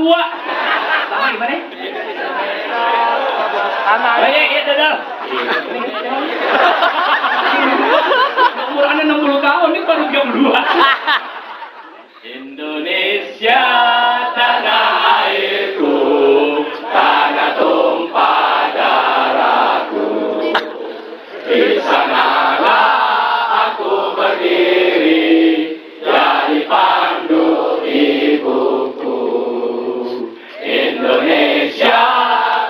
dua. Sama gimana? Iya, dadal. Umurannya 60 tahun, ini baru 32. Indonesia tanah airku, tanah tumpah darahku. Di sanalah aku berdiri, jadi pandu ibuku. Indonesia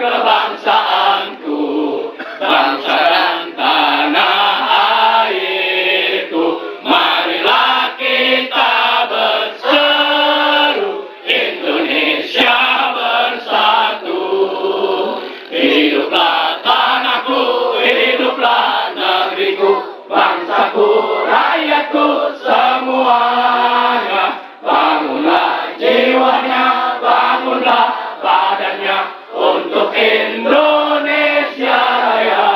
kebangsaanku, bangsa dan tanah airku. Marilah kita berseru, Indonesia bersatu. Hiduplah tanahku, hiduplah negeriku, bangsaku, rakyatku semuanya. Bangunlah jiwanya, bangunlah badannya untuk Indonesia Raya.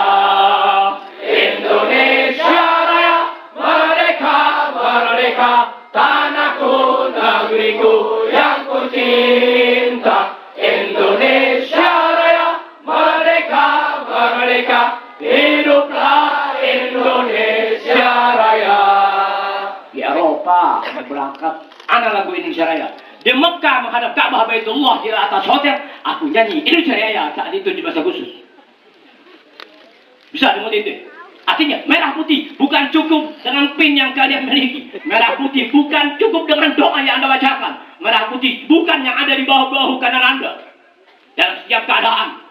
Indonesia Raya, merdeka, merdeka, tanahku, negeriku yang ku cinta. Indonesia Raya, merdeka, merdeka, hiduplah Indonesia Raya. Di Eropa berangkat, ana lagu Indonesia Raya. Di Mekah menghadap Ka'bah Baitullah di atas hotel, aku nyanyi Indonesia Raya saat itu di bahasa khusus. Bisa dimutin itu. Artinya merah putih bukan cukup dengan pin yang kalian miliki. Merah putih bukan cukup dengan doa yang Anda bacakan. Merah putih bukan yang ada di bawah-bawah kanan Anda. Dalam setiap keadaan,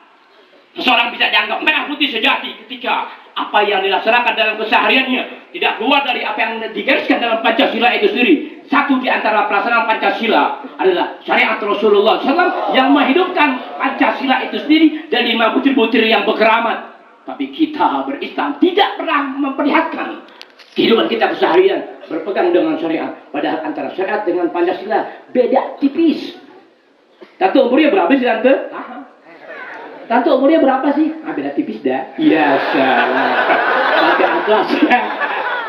seseorang bisa dianggap merah putih sejati ketika apa yang dilaksanakan dalam kesehariannya tidak keluar dari apa yang digariskan dalam Pancasila itu sendiri. Satu di antara pelaksanaan Pancasila adalah syariat Rasulullah SAW yang menghidupkan Pancasila itu sendiri dari 5 butir-butir yang berkeramat. Tapi kita berislam tidak pernah memperlihatkan kehidupan kita keseharian berpegang dengan syariat. Padahal antara syariat dengan Pancasila beda tipis. Tante umurnya berapa sih Tante? Tante umurnya berapa sih? Beda tipis dah. Iya, salah. Tante Atlas.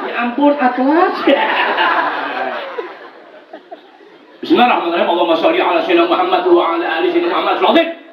Ya ampun, Atlas. Bismillahirrahmanirrahim. Allahumma sholli ala sayyidina Muhammad wa ala ali sayyidina Muhammad.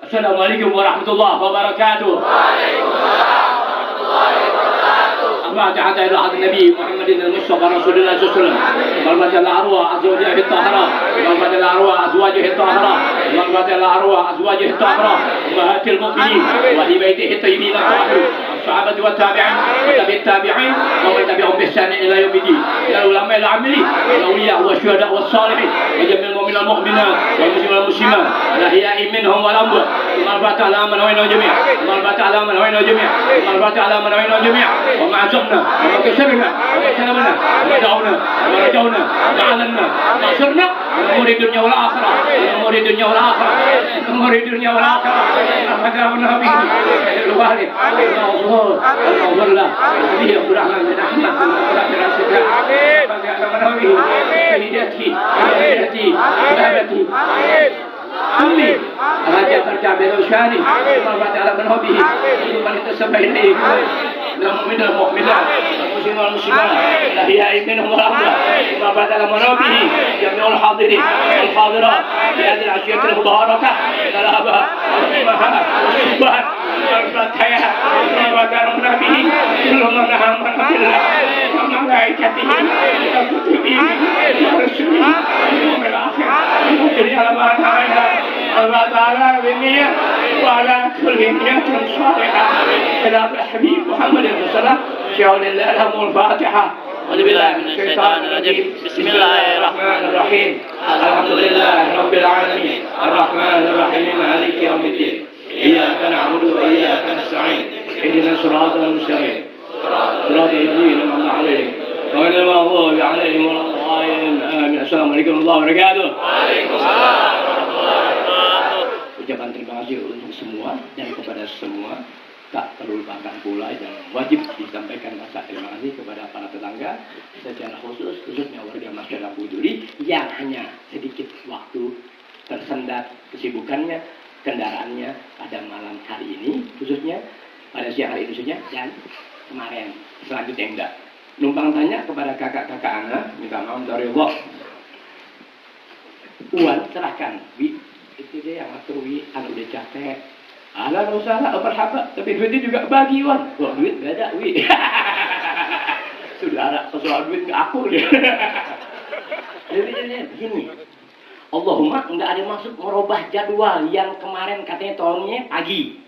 Assalamualaikum warahmatullahi wabarakatuh. Waalaikumsalam warahmatullahi wabarakatuh. الفاتحة إلى حضرة النبي محمد المصطفى رسول الله صلى الله عليه وسلم. والفتح الأرواح أزواجه الطاهرة. والفتح الأرواح أزواجه الطاهرة. والفتح الأرواح أزواجه الطاهرة. أمهات المؤمنين وأهل بيته الطيبين الطاهرين. الصحابة والتابعين وتابع التابعين ومن تبعهم بإحسان إلى يوم الدين. إلى العلماء العاملين والأولياء والشهداء والصالحين وجميع المؤمنين والمؤمنات والمسلمين والمسلمات الأحياء منهم والأموات. والفتح على من وين الجميع. والفتح على من وين الجميع. والفتح على من وين الجميع. ومع عزمنا وما كسبنا وما سلمنا وما دعونا وما رجونا وما أعلنا وما أسرنا من أمور الدنيا والآخرة. من أمور الدنيا والآخرة. من أمور الدنيا والآخرة. رحمتنا به الوالد الله الله الله به عبد الرحمن بن أحمد بن راشد آمين سيدتي سيدتي بابتي آمين راجع فرجع بروشاني الله تعالى من هبه من تسمى إليه من المؤمنات المسلمين والمسلمات الأحياء منهم والأموات الله تعالى من هبه جميع الحاضرين والحاضرات في هذه العشية المباركة الآباء والأمهات والشبان والفتيات وكرمنا به كل من آمن بالله وملائكته وكتبه ورسله واليوم الآخر وكل ما تعالى الله تعالى بالنية وعلى كل نية صالحة إلى الحبيب محمد صلى الله عليه وسلم شاء لله لهم الفاتحة. أعوذ بالله من الشيطان الرجيم. بسم الله الرحمن الرحيم. الحمد لله رب العالمين الرحمن الرحيم مالك يوم الدين. إياك نعبد وإياك نستعين. اهدنا الصراط المستقيم صراط الذين أنعمت عليهم غير المغضوب عليهم ولا الضالين آمين. السلام عليكم ورحمة الله وبركاته. Waalaikumsalam warahmatullahi wabarakatuh. Ucapan terima kasih untuk semua dan kepada semua. Tak terlupakan pula yang wajib disampaikan rasa terima kasih kepada para tetangga secara khususnya warga masyarakat Buduri yang hanya sedikit waktu tersendat kesibukannya kendaraannya pada malam hari ini khususnya pada siang hari ini khususnya dan kemarin selanjutnya enggak numpang tanya kepada kakak-kakak anak minta maaf dari Allah Uan serahkan Itu dia yang atur wi, anu udah capek. Alah nggak usah lah, berhaba. Tapi duitnya juga bagi wan. Wah duit gak ada wi. Saudara persoalan duit ke aku dia. Jadi begini. Allahumma nggak ada maksud merubah jadwal yang kemarin katanya tahunnya pagi.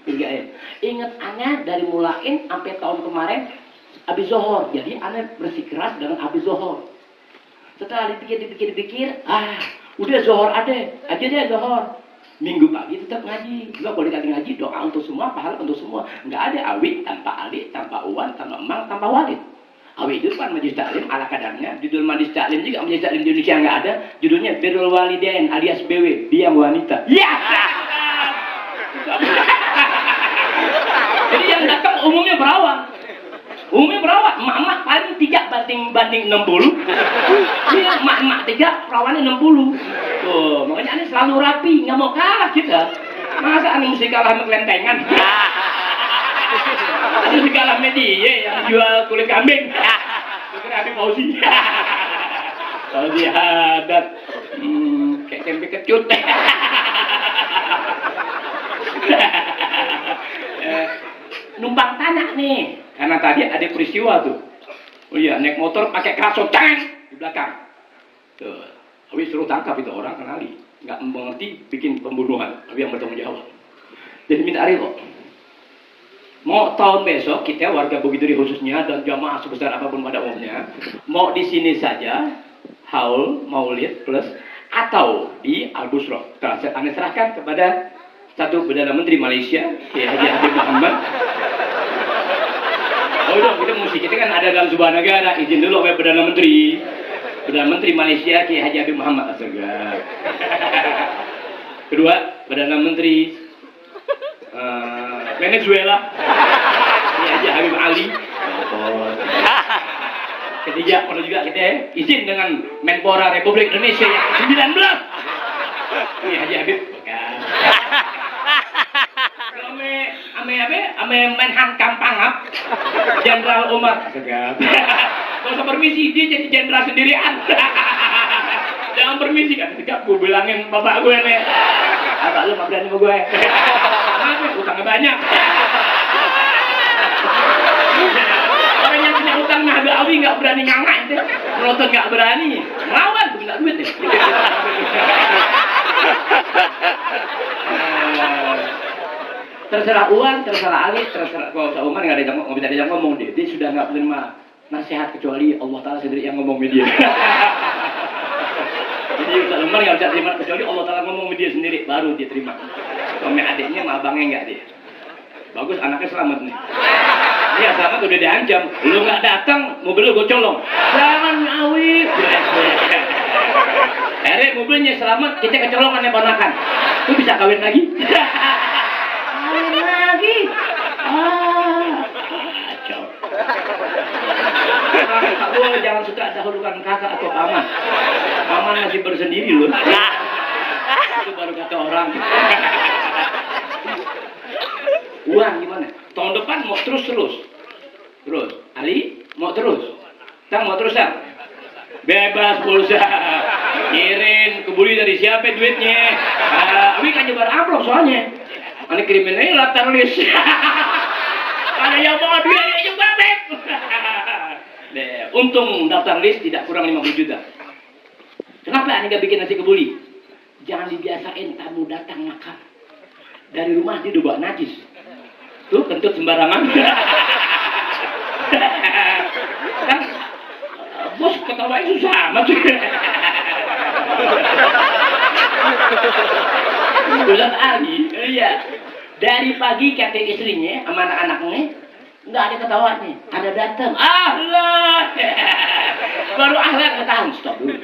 Ingat aneh dari mulain sampai tahun kemarin habis zohor. Jadi aneh bersikeras dengan habis zohor. Setelah dipikir, udah zohor aja deh zohor. Minggu pagi tetap ngaji. Juga kalau dikasih ngaji, doa untuk semua, pahala untuk semua. Nggak ada awi tanpa ali, tanpa uwan, tanpa emang, tanpa walid. Awi itu kan majelis taklim ala kadarnya. Judul majelis taklim juga majelis taklim di Indonesia nggak ada. Judulnya Birrul Walidain alias BW, biang wanita. Ya. Jadi yang datang umumnya perawan. Emak-emak paling 3 banding 60. Iya, emak-emak 3, perawannya 60. Tuh, makanya ini selalu rapi, nggak mau kalah kita. Masa ini mesti kalah sama kelentengan? Ini mesti kalah sama dia yang jual kulit kambing. Bukan Habib Fauzi. Fauzi hadat. Kayak tempe kecut. Numpang tanah nih. Karena tadi ada peristiwa tuh. Oh iya, naik motor pakai kraso, cang di belakang. Tuh, Habis suruh tangkap itu orang kenali, nggak mengerti, bikin pembunuhan. Tapi yang bertanggung jawab. Jadi minta ridho. Mau tahun besok kita warga Bukitduri khususnya dan jamaah sebesar apapun pada umumnya, mau di sini saja haul maulid plus atau di Al Busro. Kami serahkan kepada satu Perdana Menteri Malaysia, Haji Habib Muhammad. Oh dong, kita kan ada dalam sebuah negara, izin dulu oleh Perdana Menteri Malaysia, Haji Habib Muhammad. Astaga. Kedua, Perdana Menteri Venezuela, Haji Habib Ali. Ketiga, perlu juga kita izin dengan Menpora Republik Indonesia yang ke-19, Haji Habib. Bukan. Ame Menhan Kampangap, Jenderal Umar. Segap. Kalau usah permisi, dia jadi jenderal sendirian. Jangan permisi kan, segap gue bilangin bapak gue nih. Bapak lu nggak berani sama gue. Kenapa? Utangnya banyak. Orang yang punya utang naga awi nggak berani ngangkat, melotot nggak berani. Lawan, gue minta duit deh. Terserah uang, terserah Ali, terserah kalau Ustaz Umar nggak bisa diajak ngomong dia sudah nggak menerima nasihat kecuali Allah Taala sendiri yang ngomong media. Jadi Ustaz Umar nggak bisa terima kecuali Allah Taala ngomong media sendiri baru dia terima. Sama adiknya sama abangnya nggak dia. Bagus anaknya selamat nih. Iya selamat udah diancam, lu nggak datang mobil lu gue colong. Jangan awit. Mobilnya selamat, kita kecolongan ya ponakan. Lu bisa kawin lagi? Lagi. Kacau. Lu jangan suka dahulukan kakak atau paman. Paman masih bersendiri loh. Itu baru kata orang. Uang gimana? Tahun depan mau terus. Ali mau terus. Tang mau terus ya? Bebas pulsa. Kirim kebuli dari siapa duitnya? Abi kan nyebar amplop soalnya. Ini kirimin aja daftar list. Ada yang mau duit aja juga beb. Untung daftar list tidak kurang 50 juta. Kenapa Anda nggak bikin nasi kebuli? Jangan dibiasain tamu datang makan. Dari rumah dia udah bawa najis. Tuh kentut sembarangan. Kan bos ketawain susah amat. Ustaz Ali, iya. Dari pagi kata istrinya sama anak-anaknya nggak ada ketawanya, ada datang. Ahlan. Baru ahlan ketahuan stop dulu.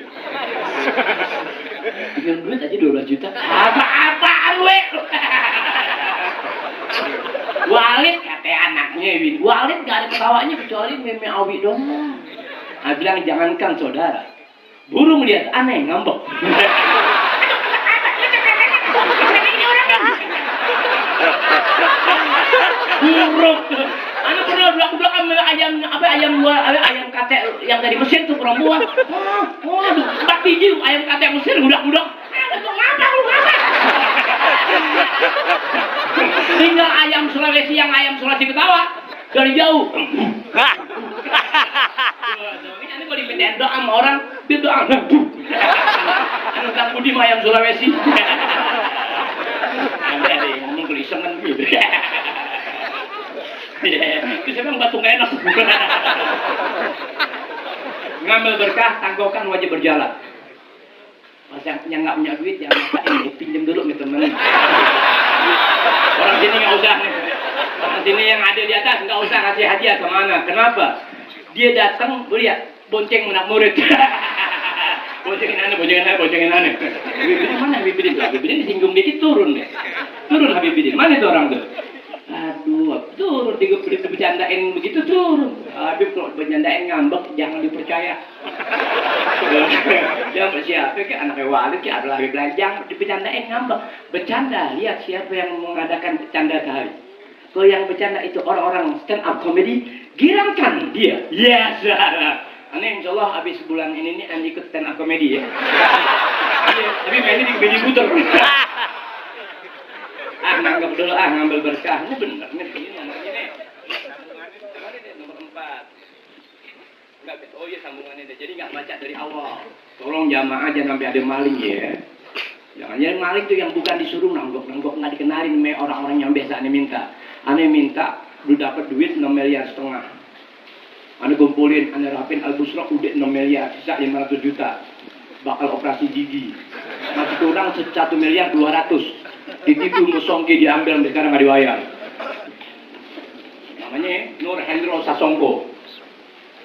Bikin duit aja 12 juta. Apa-apaan we? Walid kata anaknya, Walid nggak ada ketawanya kecuali meme Awi dong. Nah, bilang jangankan saudara, burung lihat aneh ngambek. Burung. Anak pernah belakang ayam kate yang dari Mesir tuh perempuan. Waduh, 4 biji ayam kate Mesir budak-budak. Ngapa lu ngapa? Tinggal ayam Sulawesi yang ayam Sulawesi ketawa dari jauh. Ini kalau dimintain doa sama orang, dia doa. Anu tak budi ayam Sulawesi. Ada ngomong gelisah kan gitu. Itu siapa batu enak. Ngambil berkah, tangguhkan wajib berjalan. Pas yang nggak punya duit jangan maksain, pinjam dulu nih temen. Orang sini nggak usah nih. Orang sini yang ada di atas nggak usah kasih hadiah kemana. Kenapa? Dia datang, lihat bonceng menak murid. Boncengin aneh. Habibidin mana Habibidin? Habibidin disinggung dikit turun deh. Turun Habibidin. Mana itu orang tuh? Aduh, turun dibercandain begitu turun. Habib kalau bercandain ngambek jangan dipercaya. Yang siapa ke anaknya Walid ke adalah Habib Lajang dibercandain ngambek. Bercanda, lihat siapa yang mengadakan canda sehari. Kalau yang bercanda itu orang-orang stand up comedy, girangkan dia. Ya, salah. Aneh insya Allah habis sebulan ini nih Anda ikut stand up comedy ya. Tapi mainnya di bedi puter. Nanggap dulu ngambil berkah. Ini bener nih begini anaknya nih. Sambungannya deh nomor 4. Enggak, oh iya sambungannya deh. Jadi nggak baca dari awal. Tolong jamaah jangan sampai ada maling ya. Jangan yang maling tuh yang bukan disuruh nanggok nggak dikenalin sama orang-orang yang biasa aneh minta. Aneh minta udah dapat duit 6,5 miliar. Anda kumpulin, Anda rapin Al-Busra udah 6 miliar, sisa 500 juta. Bakal operasi gigi. Masih kurang 1 miliar 200. Ditipu musongki diambil sampai sekarang nggak diwayar. Namanya Nur Hendro Sasongko.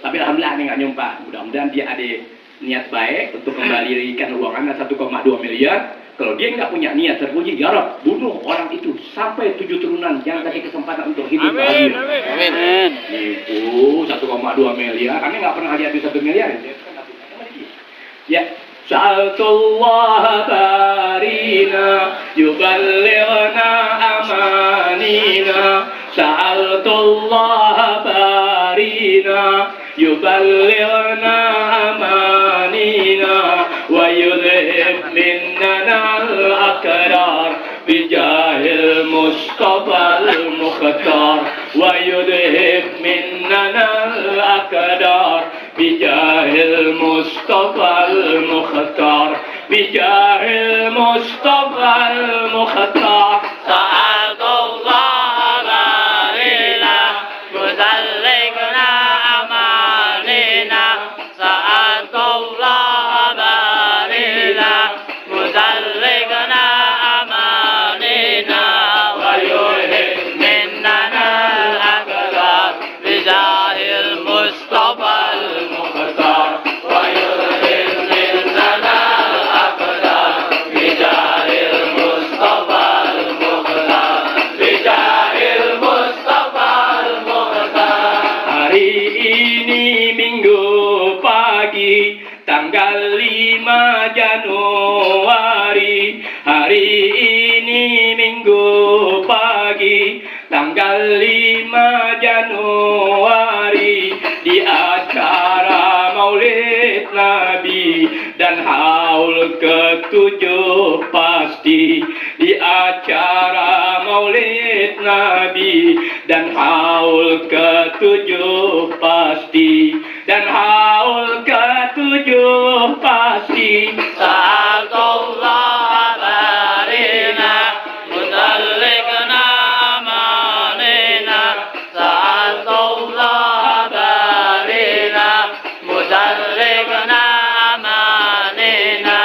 Tapi alhamdulillah ini nggak nyumpah. Mudah-mudahan dia ada niat baik untuk kembalikan uang Anda 1,2 miliar. Kalau dia nggak punya niat terpuji, ya Rob, bunuh orang itu sampai 7 turunan. Jangan kasih kesempatan untuk hidup bahagia. Amin. Itu 1,2 miliar. Kami nggak pernah lihat 1 miliar. Ya. Sa'altullah barina yuballighna amanina. Sa'altullah barina yuballighna amanina wa yudhib minnana al-akrar bijahil Mustafa al-Mukhtar wa yudhib minnana al-akrar bijahil Mustafa al-Mukhtar bijahil Mustafa al-Mukhtar. Sa'altullah barina muzallighna amanina. Sa'altullah barina muzallighna amanina wa yuhib minnana al-akbar bijahil Mustafa al-Mukhtar wa yuhib minnana al-akbar bijahil Mustafa al-Mukhtar bijahil Mustafa al-Mukhtar. Hari ini Minggu pagi tanggal 5 Januari. Hari ini Minggu pagi tanggal 5 Januari. Di acara Maulid Nabi dan haul ke-7 pasti. Di acara Maulid Nabi dan haul ke-7 pasti. Dan haul ke-7 pasti. Sa'altullah barina muzallighna amanina. Sa'altullah barina muzallighna amanina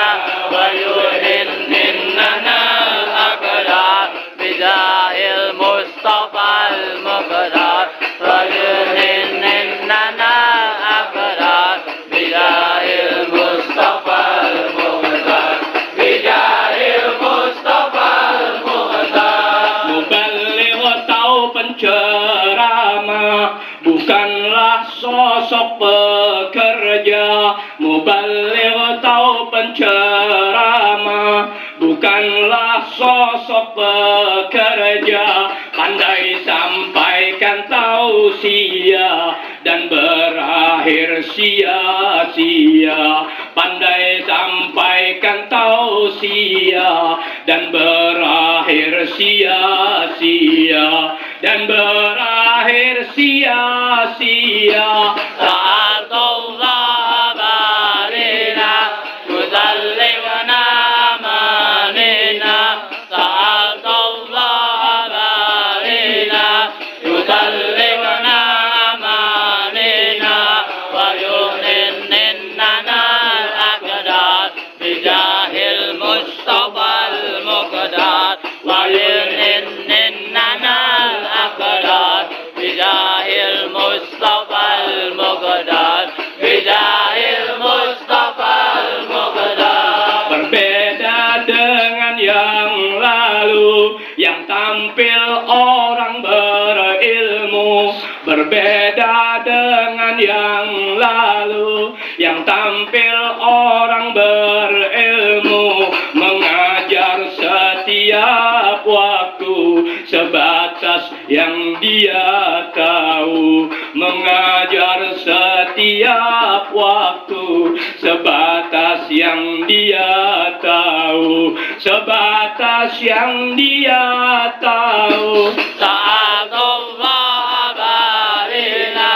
wa yuhin minnana al-akrar bijahil Mustafa al-Mukhtar wa yuhin minnana al-akrar bijahil Mustafa al-Mukhtar bijahil Mustafa al-Mukhtar. Muballigh atau penceramah bukanlah sosok pekerja. Muballigh atau penceramah bukanlah sosok pekerja. Pandai sampaikan tausiah dan berakhir sia-sia. Pandai sampaikan tausiah dan berakhir sia-sia dan berakhir sia-sia. Saat Allah barina yudallimna amanina, saat Allah barina yudallimna amanina wa yuhninnana al-aqdar bijahil Mustafa al-Muqdar wa yuhninnana al-aqdar bijahil Mustafa al-Muqdar bijahil Mustafa al-Muqdar. Berbeda dengan yang lalu yang tampil orang berilmu, berbeda dengan yang lalu yang tampil orang berilmu, mengajar setiap waktu sebatas yang dia tahu, mengajar setiap waktu sebatas yang dia tahu, sebatas yang dia tahu. Saat Allah barina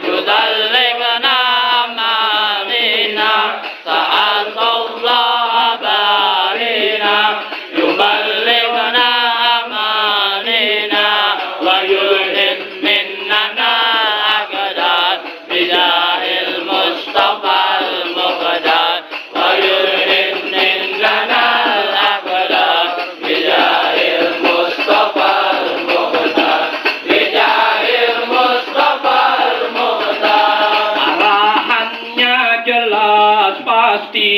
yudallimna amanina, saat Allah barina yuballighna amanina wa yulhinnana aqdar bijahil Mustafa al-Muqdar wa yulhinnana aqdar bijahil Mustafa al-Muqdar bijahil Mustafa al-Muqdar. Arahannya jelas pasti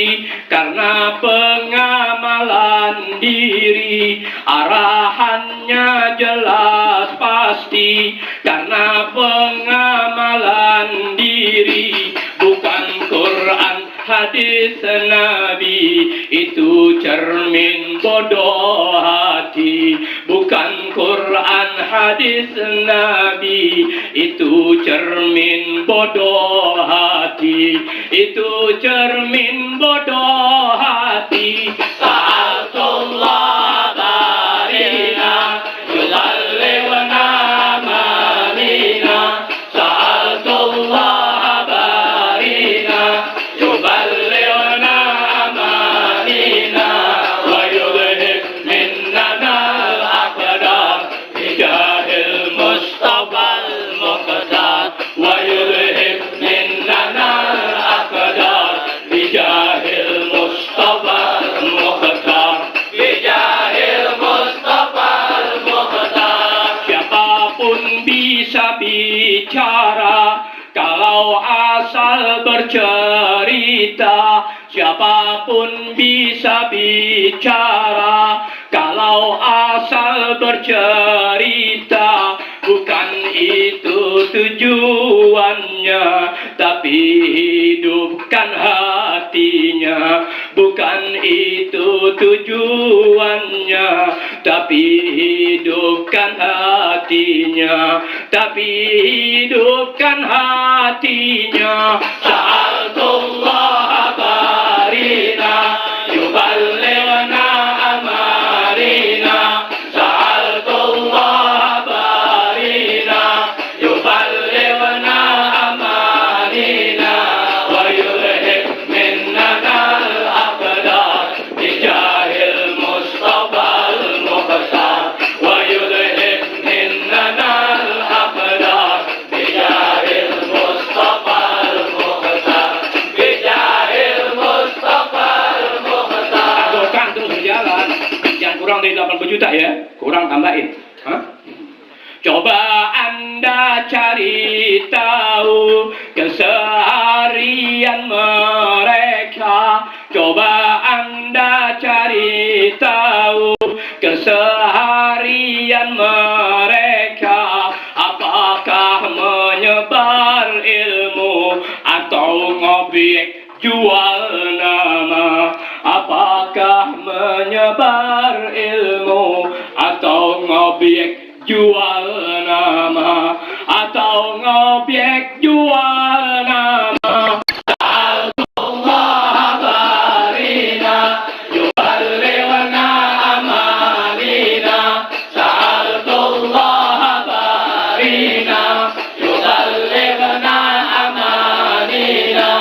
karena pengamalan diri, arahannya jelas pasti karena pengamalan diri, bukan Quran hadis Nabi itu cermin bodoh hati, bukan Quran hadis Nabi itu cermin bodoh hati, itu cermin bodoh hati. Sa'atullah barina yudallimna amanina, sa'atullah barina yuballighna amanina wa yudhib minnana al-aqdar bijahil Mustafa al-Muqdar wa yudhib minnana al-aqdar bijahil Mustafa al-Muqdar bijahil Mustafa al-Muqdar. Siapapun bisa bicara kalau asal bercerita, siapapun bisa bicara kalau asal bercerita, bukan itu tujuannya tapi hidupkan hatinya, bukan itu tujuannya tapi hidupkan hatinya, tapi hidupkan hatinya. Sa'atullah barina yuballighna amarina, sa'atullah barina yuballighna amarina wa yulhib minnana al-aqdar bijahil Mustafa al-Muqdar wa yulhib minnana al-aqdar bijahil Mustafa al-Muqdar bijahil Mustafa al-Muqdar. Adokan terus berjalan, jangan kurang dari 80 juta ya, kurang tambahin. Hah? Coba Anda cari tahu keseharian mereka, coba Anda cari tahu keseharian mereka, apakah menyebar ilmu atau ngobek jual nama, apakah menyebar ilmu atau ngobek jual nama, atau ngobek jual nama. Sa'atullah barina yuballighna amanina, يبلغنا أمانينا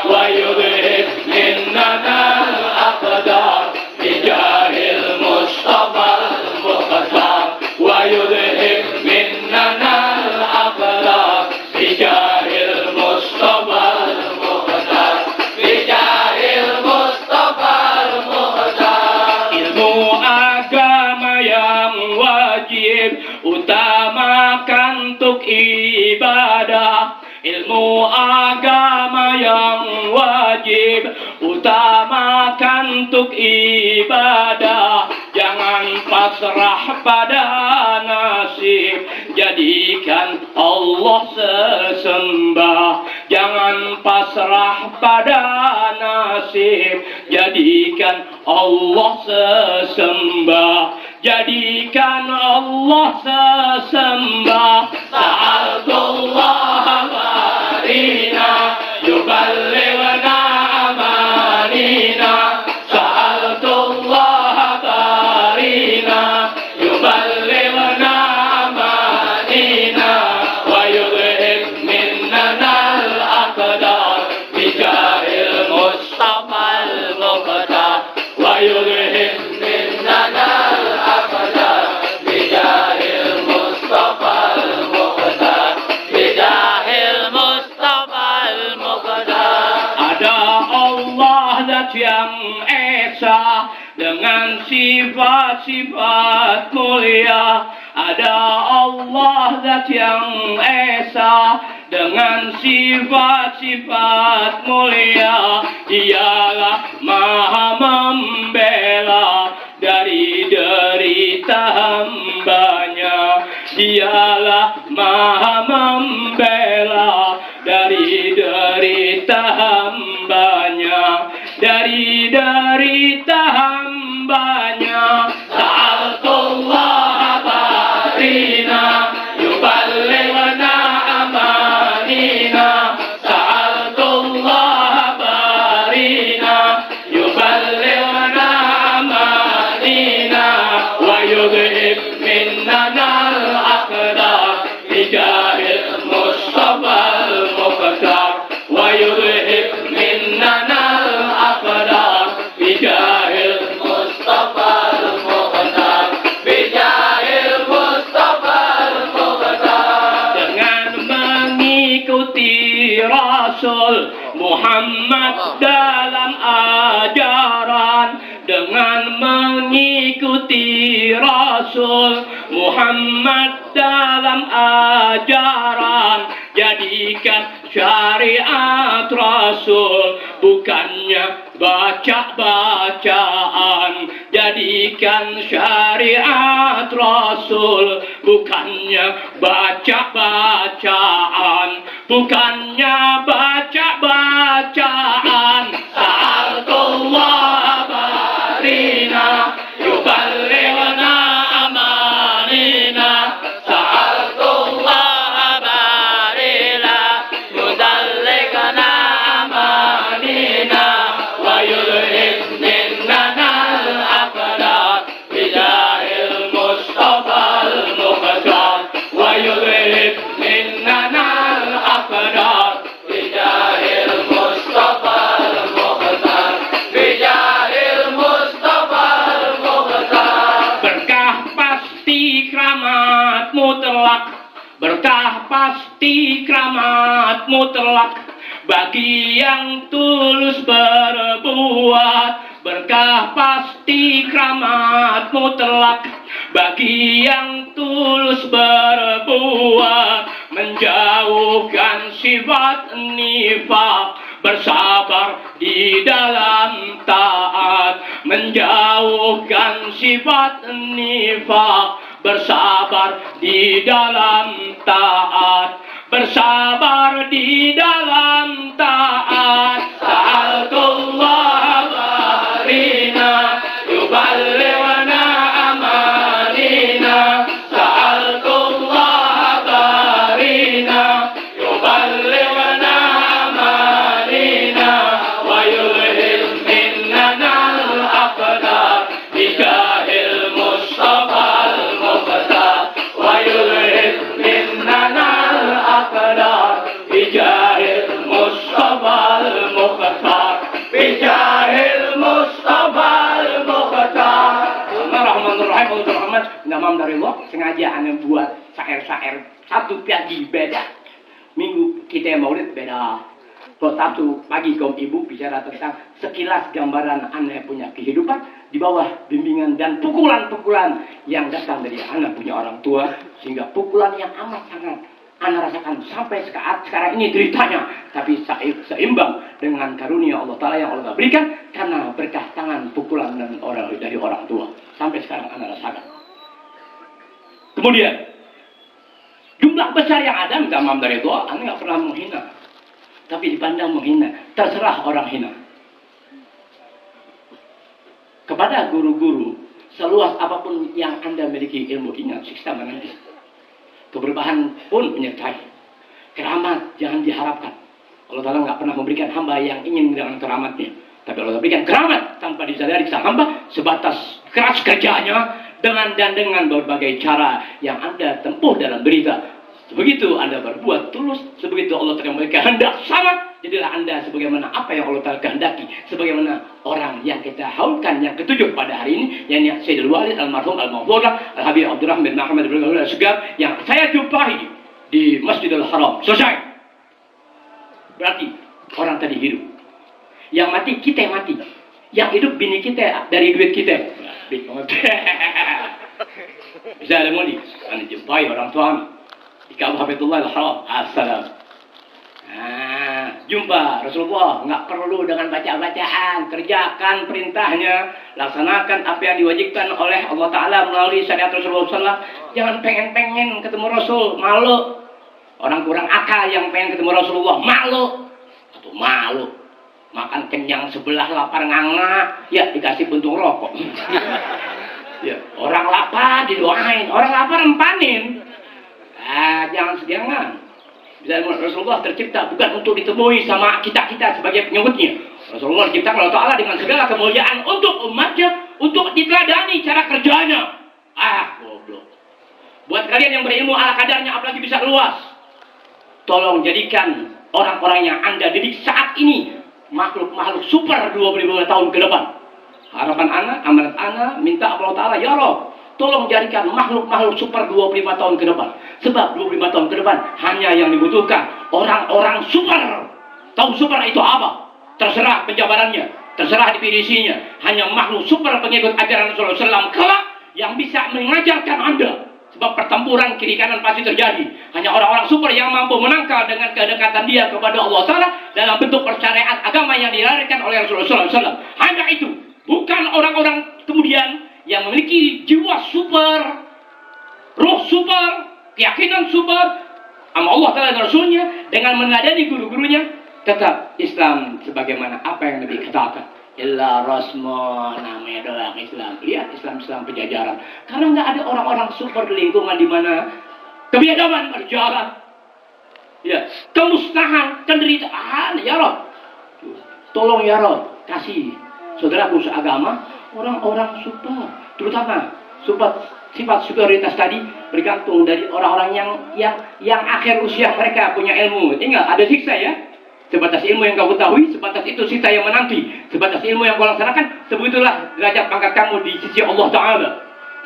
ويذهب مننا الأقدار بجاه المصطفى المختار ويذهب مننا الأقدار بجاه المصطفى المختار بجاه المصطفى المختار. Ilmu agama yang wajib utamakan untuk ibadah. Ilmu agama yang wajib utamakan untuk ibadah. Jangan pasrah pada nasib, jadikan Allah sesembah. Jangan pasrah pada nasib, jadikan Allah sesembah. Jadikan Allah sesembah. Sa'alullah marina yuballighna amanina. Sa'alullah marina yuballighna amanina wa yudhib minnana al-aqdar bijahil Mustafa al-Muqtar wa yudhib minnana al-aqdar bijahil Mustafa al-Muqtar bijahil Mustafa al-Muqtar. Ada Allah zat yang esa dengan sifat-sifat mulia. Ada Allah zat yang esa dengan sifat-sifat mulia. Dialah maha membela dari derita hambanya. Dialah maha membela dari derita hambanya. Dari derita hambanya. Sa'alullah barina yuballighna amanina. Sa'alullah barina yuballighna amanina wa yudhib minnana al-aqdar bijahil Mustafa al-Muqtar wa yudhib minnana al-aqdar bijahil Mustafa al-Muqtar bijahil Mustafa al-Muqtar. Dengan mengikuti Rasul Muhammad dalam ajaran, dengan mengikuti Rasul Muhammad dalam ajaran, jadikan syariat Rasul bukannya baca-bacaan. Jadikan syariat Rasul bukannya baca-bacaan. Bukannya baca-bacaan. Sa'alullah barina yuballighna amanina. Sa'alullah barina yuballighna amanina wa yudhib minnana al-aqdar bijahil Mustafa al-Muqtar wa yudhib minnana al-aqdar bijahil Mustafa al-Muqtar bijahil Mustafa al-Muqtar. Berkah pasti keramat mutlak, berkah pasti keramat mutlak bagi yang tulus berbuat. Berkah pasti keramat mutlak bagi yang tulus berbuat. Menjauhkan sifat nifak, bersabar di dalam taat. Menjauhkan sifat nifak, bersabar di dalam taat. Bersabar di dalam taat. Sa'alullah barina yuballighna amanina. Sa'alullah barina yuballighna amanina wa yudhib minnana al-aqdar bijahil Mustafa al-Muqtar wa yudhib minnana الأقدار بجاه المصطفى المختار بجاه المصطفى المختار. Bismillahirrahmanirrahim. Untuk Muhammad Imam dari Allah sengaja aneh buat syair-syair satu pagi beda, minggu kita maulid beda. Kalau satu pagi kaum ibu bicara tentang sekilas gambaran aneh punya kehidupan di bawah bimbingan dan pukulan-pukulan yang datang dari anak punya orang tua, sehingga pukulan yang amat sangat anak rasakan sampai sekarang ini deritanya, tapi seimbang dengan karunia Allah Ta'ala yang Allah berikan karena berkah tangan pukulan dan dari orang tua. Sampai sekarang anak rasakan. Kemudian jumlah besar yang ada minta maaf dari doa, anak nggak pernah menghina, tapi dipandang menghina, terserah orang hina. Kepada guru-guru, seluas apapun yang Anda miliki ilmu, ingat siksa menanti. Keberbahan pun menyertai. Keramat jangan diharapkan. Allah Ta'ala nggak pernah memberikan hamba yang ingin dengan keramatnya. Tapi Allah berikan keramat tanpa disadari sang hamba sebatas keras kerjanya dengan berbagai cara yang Anda tempuh dalam berita. Begitu Anda berbuat tulus, sebegitu Allah Ta'ala memberikan kehendak sama, jadilah Anda sebagaimana apa yang Allah Ta'ala kehendaki, sebagaimana orang yang kita haulkan yang ketujuh pada hari ini, yang Sayyidul Walid Almarhum Al-Mawfudah Al-Habib Abdurrahman bin Muhammad bin Al-Segaf yang saya jumpai di Masjidil Haram. Selesai. Berarti orang tadi hidup. Yang mati kita yang mati. Yang hidup bini kita dari duit kita. Bisa ada muli. Anda jumpai orang tua di Ka'bah Baitullah Al-Haram. Assalam. Jumpa Rasulullah, nggak perlu dengan baca-bacaan, kerjakan perintahnya, laksanakan apa yang diwajibkan oleh Allah Ta'ala melalui syariat Rasulullah SAW. Jangan pengen-pengen ketemu Rasul, malu. Orang kurang akal yang pengen ketemu Rasulullah, malu. Atau malu, makan kenyang sebelah, lapar nganga, ya dikasih buntung rokok. Ya, orang lapar didoain, orang lapar empanin. Jangan segangan. Bisa Rasulullah tercipta bukan untuk ditemui sama kita-kita sebagai penyebutnya. Rasulullah tercipta Allah Ta'ala dengan segala kemuliaan untuk umatnya, untuk diteladani cara kerjanya. Goblok. Buat kalian yang berilmu ala kadarnya apalagi bisa luas, tolong jadikan orang-orang yang Anda didik saat ini makhluk-makhluk super 25 tahun ke depan. Harapan anak, amanat anak, minta Allah Ta'ala, ya Allah, tolong jadikan makhluk-makhluk super 25 tahun ke depan. Sebab 25 tahun ke depan hanya yang dibutuhkan orang-orang super. Tahu super itu apa? Terserah penjabarannya, terserah definisinya. Hanya makhluk super pengikut ajaran Rasulullah SAW kelak yang bisa mengajarkan Anda. Sebab pertempuran kiri kanan pasti terjadi. Hanya orang-orang super yang mampu menangkal dengan kedekatan dia kepada Allah Ta'ala dalam bentuk persyariat agama yang dilahirkan oleh Rasulullah SAW. Hanya itu. Bukan orang-orang kemudian yang memiliki jiwa super, roh super, keyakinan super sama Allah Ta'ala dan Rasulnya dengan meneladani guru-gurunya. Tetap Islam sebagaimana apa yang Nabi katakan. Illa rasmo, namanya doang Islam. Lihat Islam penjajaran. Karena nggak ada orang-orang super di lingkungan di mana kebiadaban berjalan. Ya, kemusnahan, kenderitaan, ya Rob. Tolong ya Rob, kasih saudaraku seagama orang-orang super, terutama sifat superioritas tadi bergantung dari orang-orang yang akhir usia mereka punya ilmu. Tinggal ada siksa ya. Sebatas ilmu yang kau ketahui, sebatas itu siksa yang menanti. Sebatas ilmu yang kau laksanakan, sebegitulah derajat pangkat kamu di sisi Allah Ta'ala.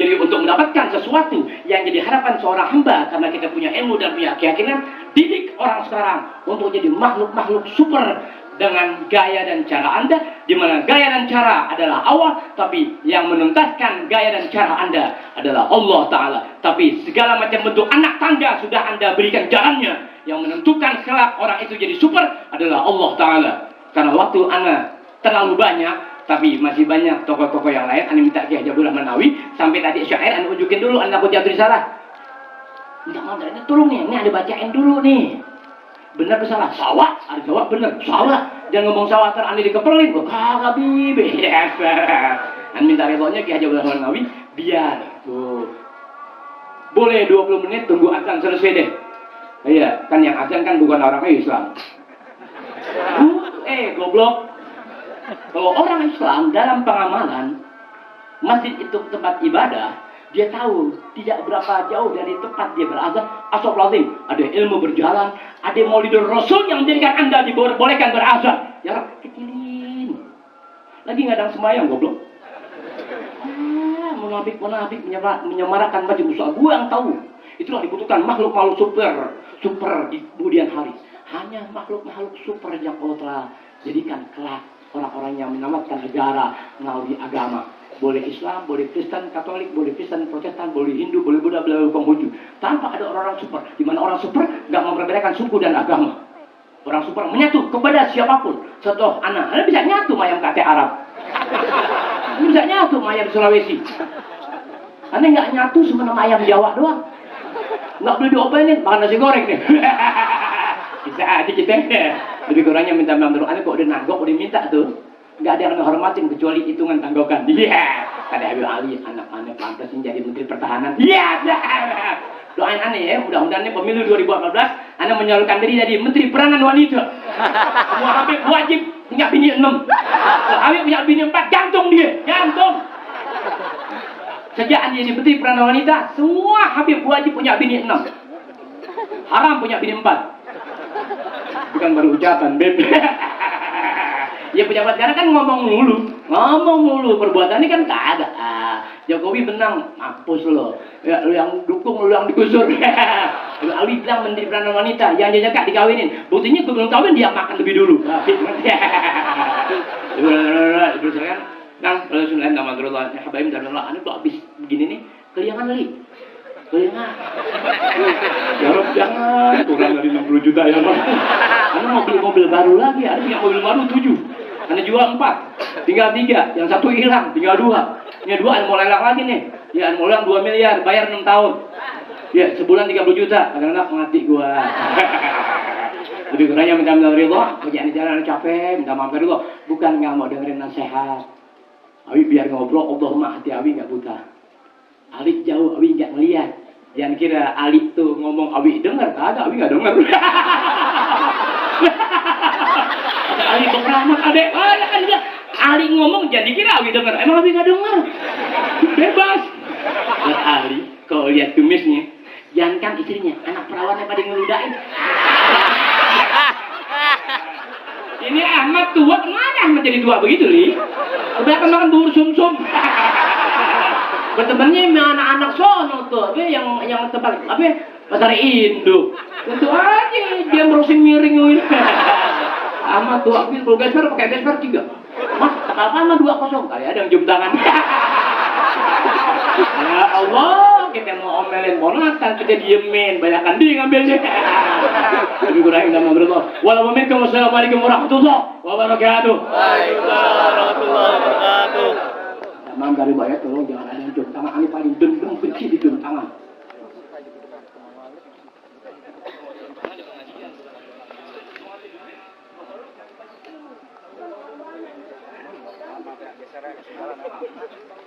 Jadi untuk mendapatkan sesuatu yang jadi harapan seorang hamba, karena kita punya ilmu dan punya keyakinan, didik orang sekarang untuk jadi makhluk-makhluk super dengan gaya dan cara Anda, di mana gaya dan cara adalah awal, tapi yang menuntaskan gaya dan cara Anda adalah Allah Ta'ala. Tapi segala macam bentuk anak tangga sudah Anda berikan jalannya. Yang menentukan kelak orang itu jadi super adalah Allah Ta'ala. Karena waktu Anda terlalu banyak, tapi masih banyak tokoh-tokoh yang lain. Anda minta Kiai Jabul Manawi sampai tadi syair Anda unjukin dulu, Anda aku jatuh salah. Enggak mau, tolong nih, ini ada bacain dulu nih. Benar ke salah? Sawah, ada jawab benar. Sawah, jangan ngomong sawah ter Anda dikepelin. Kagak bibi. Anda minta ridhonya Kiai Jabul Manawi biar tuh. Boleh 20 menit tunggu azan selesai deh. Iya, kan yang azan kan bukan orang Islam. Goblok. Kalau orang Islam dalam pengamalan, masjid itu tempat ibadah, dia tahu tidak berapa jauh dari tempat dia berazan, Astagfirullahaladzim, ada ilmu berjalan, ada Maulidur Rasul yang menjadikan Anda dibolehkan berazan. Ya Rab, kecilin. Lagi ngadang sembahyang goblok. Munafik menyemarakan baju musuh. Gue yang tahu. Itulah dibutuhkan makhluk-makhluk super di kemudian hari. Hanya makhluk-makhluk super yang Allah telah jadikan kelak orang-orang yang menyelamatkan negara melalui agama. Boleh Islam, boleh Kristen, Katolik, boleh Kristen, Protestan, boleh Hindu, boleh Buddha, boleh Konghucu. Tanpa ada orang-orang super. Di mana orang super nggak memperbedakan suku dan agama. Orang super menyatu kepada siapapun. Contoh Anda bisa nyatu mayam kate Arab. Anda bisa nyatu mayam Sulawesi. Anda nggak nyatu sama ayam Jawa doang. Nggak boleh diopenin, makan nasi goreng nih. Bisa aja kita. Lebih kurangnya minta dulu. Anda kok udah nanggok, udah minta tuh. Nggak ada yang menghormatin kecuali hitungan tanggokan. Iya. Ada Habib Ali, anak-anak pantas jadi Menteri Pertahanan. Iya. Doain aneh ya, mudah-mudahan pemilu 2018 Anda menyalurkan diri jadi Menteri Peranan Wanita. Semua Habib wajib punya bini 6. Habib punya bini 4, gantung dia, gantung. Sejak Anda jadi Menteri Peranan Wanita, semua Habib wajib punya bini 6. Haram punya bini 4. Bukan baru ucapan, Beb. Ya pejabat sekarang kan ngomong mulu, perbuatannya kan tak ada. Jokowi menang, mampus lo. Ya, lu yang dukung, lu yang digusur. Ali bilang Menteri Peranan Wanita, yang dia kak dikawinin. Buktinya gue belum kawin, dia makan lebih dulu. Terus kan, kalau sudah nama Allah, habaim dan Allah, anu tuh habis begini nih, keliangan li. Keliangan. Ya Rob, jangan kurang dari 60 juta ya Rob. Anu mau beli mobil baru lagi, ada punya mobil baru 7. Anda jual 4, tinggal 3, yang 1 hilang, tinggal 2. Ini 2 Anda mau lelang lagi nih. Ya Anda mau lelang 2 miliar, bayar 6 tahun. Ya sebulan 30 juta, kadang-kadang mati gua. Lebih kurangnya minta ridho, kerjaan di jalan capek, minta maaf ridho. Bukan nggak mau dengerin nasihat. Abi biar ngobrol, Allahumma hati Abi nggak buta. Ali jauh, Abi nggak ngeliat. Jangan kira Ali tuh ngomong Abi denger, kagak, Abi nggak denger. Ali pengamat adek, Ali ngomong jadi kira Abi denger, emang Abi nggak denger. Bebas. Dan Ali kalau lihat kumisnya, jangan istrinya, anak perawannya pada ngeludain. Ini Ahmad tua, kemana Ahmad jadi tua begitu li? Kebanyakan makan bubur sum-sum. Bertemannya sama anak-anak sono tuh, yang tempat pasar Indo. Tentu aja dia merosing miring. Ahmad tua, kalau gesper pakai gesper 3. Mas, apa sama 2-0 kali ada yang jam tangan. Ya Allah, kita mau omelin bonatan, kita diemin, banyakan dia ngambilnya. Lebih kurang nama Allah. Wassalamualaikum warahmatullahi wabarakatuh. Waalaikumsalam warahmatullahi wabarakatuh. Jangan dari banyak tolong jangan ada yang jam tangan, ini paling dendam benci di jam tangan. Geser ke sebelah.